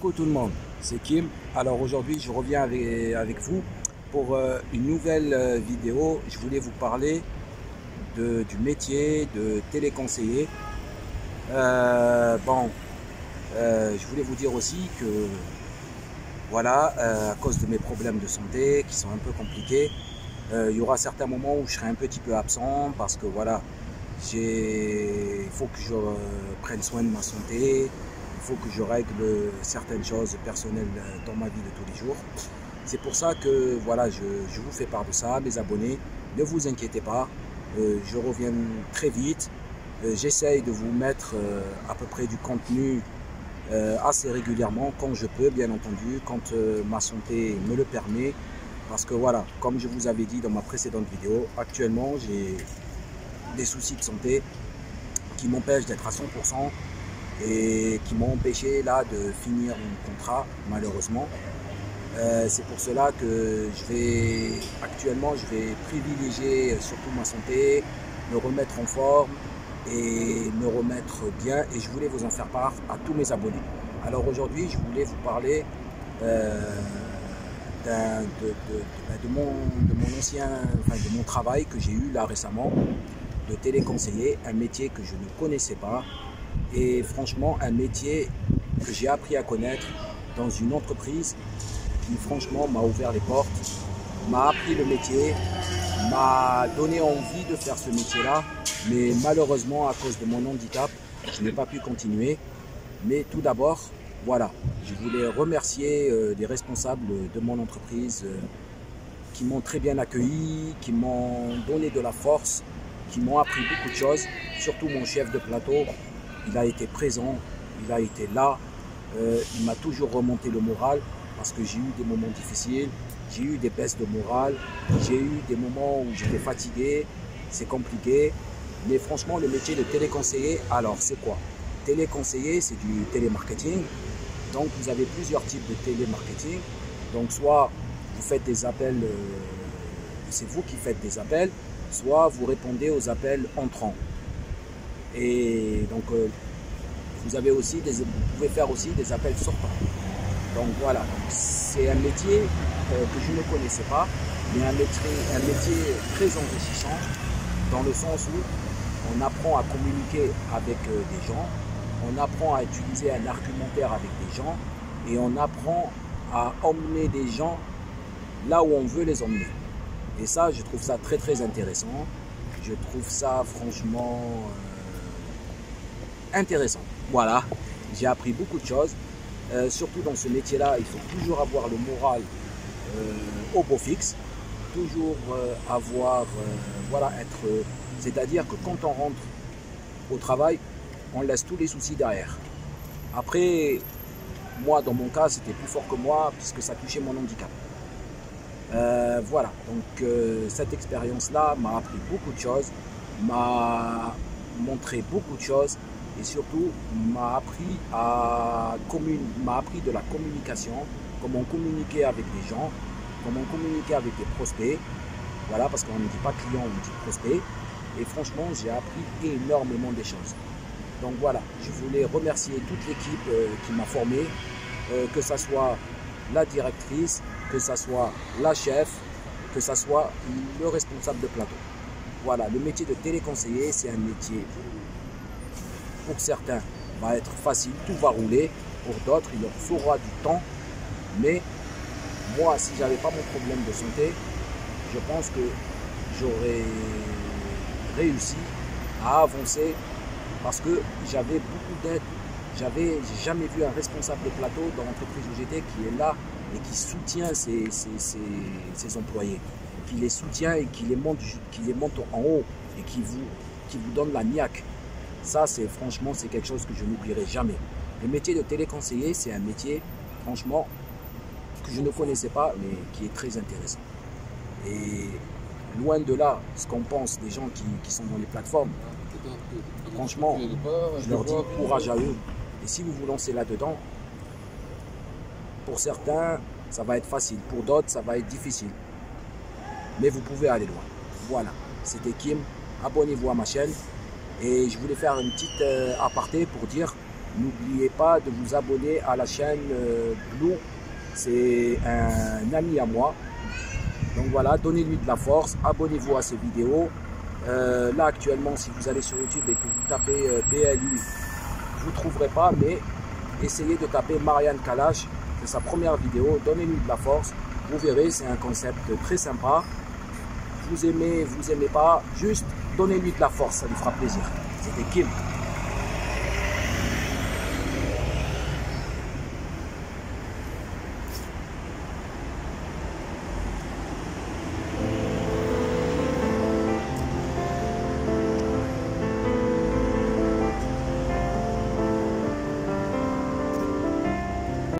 Coucou tout le monde, c'est Kim. Alors aujourd'hui je reviens avec vous pour une nouvelle vidéo. Je voulais vous parler du métier de téléconseiller. Je voulais vous dire aussi que voilà, à cause de mes problèmes de santé qui sont un peu compliqués, il y aura certains moments où je serai un petit peu absent parce que voilà, il faut que je prenne soin de ma santé. Il faut que je règle certaines choses personnelles dans ma vie de tous les jours. C'est pour ça que voilà, je vous fais part de ça, mes abonnés. Ne vous inquiétez pas, je reviens très vite. J'essaye de vous mettre à peu près du contenu assez régulièrement, quand je peux, bien entendu, quand ma santé me le permet. Parce que voilà, comme je vous avais dit dans ma précédente vidéo, actuellement j'ai des soucis de santé qui m'empêchent d'être à 100%. Et qui m'ont empêché là de finir mon contrat, malheureusement. C'est pour cela que actuellement je vais privilégier surtout ma santé, me remettre en forme et me remettre bien, et je voulais vous en faire part à tous mes abonnés. Alors aujourd'hui je voulais vous parler de mon travail que j'ai eu là récemment, de téléconseiller, un métier que je ne connaissais pas. Et franchement, un métier que j'ai appris à connaître dans une entreprise qui franchement m'a ouvert les portes, m'a appris le métier, m'a donné envie de faire ce métier-là. Mais malheureusement, à cause de mon handicap, je n'ai pas pu continuer. Mais tout d'abord, voilà, je voulais remercier les responsables de mon entreprise qui m'ont très bien accueilli, qui m'ont donné de la force, qui m'ont appris beaucoup de choses, surtout mon chef de plateau. Il a été présent, il a été là, il m'a toujours remonté le moral parce que j'ai eu des moments difficiles, j'ai eu des baisses de morale, j'ai eu des moments où j'étais fatigué, c'est compliqué. Mais franchement, le métier de téléconseiller, alors c'est quoi? Téléconseiller, c'est du télémarketing. Donc vous avez plusieurs types de télémarketing. Donc soit vous faites des appels, c'est vous qui faites des appels, soit vous répondez aux appels entrants. Et donc vous pouvez faire aussi des appels sortants. Donc voilà, c'est un métier que je ne connaissais pas, mais un métier très enrichissant, dans le sens où on apprend à communiquer avec des gens, on apprend à utiliser un argumentaire avec des gens, et on apprend à emmener des gens là où on veut les emmener. Et ça, je trouve ça très très intéressant. Je trouve ça franchement intéressant. Voilà, j'ai appris beaucoup de choses. Surtout dans ce métier-là, il faut toujours avoir le moral au beau fixe. Toujours c'est-à-dire que quand on rentre au travail, on laisse tous les soucis derrière. Après, moi, dans mon cas, c'était plus fort que moi puisque ça touchait mon handicap. Voilà, donc cette expérience-là m'a appris beaucoup de choses, m'a montré beaucoup de choses, et surtout m'a appris de la communication, comment communiquer avec des gens, comment communiquer avec des prospects. Voilà, parce qu'on ne dit pas client, on dit prospect. Et franchement, j'ai appris énormément des choses. Donc voilà, je voulais remercier toute l'équipe qui m'a formé, que ce soit la directrice, que ce soit la chef, que ce soit le responsable de plateau. Voilà, le métier de téléconseiller, c'est un métier, pour certains, va être facile, tout va rouler. Pour d'autres, il leur faudra du temps. Mais moi, si j'avais pas mon problème de santé, je pense que j'aurais réussi à avancer parce que j'avais beaucoup d'aide. J'ai jamais vu un responsable de plateau dans l'entreprise où j'étais qui est là et qui soutient ses employés, qui les soutient et qui les monte en haut et qui vous donne la niaque. Ça, franchement, c'est quelque chose que je n'oublierai jamais. Le métier de téléconseiller, c'est un métier, franchement, que je ne connaissais pas, mais qui est très intéressant. Et loin de là, ce qu'on pense des gens qui sont dans les plateformes, franchement, je leur dis courage à eux. Et si vous vous lancez là-dedans, pour certains, ça va être facile. Pour d'autres, ça va être difficile. Mais vous pouvez aller loin. Voilà, c'était Kim. Abonnez-vous à ma chaîne. Et je voulais faire une petite aparté pour dire N'oubliez pas de vous abonner à la chaîne Blue, c'est un ami à moi. Donc voilà, donnez-lui de la force, abonnez-vous à ses vidéos. Là actuellement, si vous allez sur YouTube et que vous tapez BLU, vous ne trouverez pas, mais essayez de taper Marianne Kalash, c'est sa première vidéo, donnez-lui de la force, vous verrez, c'est un concept très sympa. Vous aimez pas, juste donnez-lui de la force, ça lui fera plaisir. C'était Kim.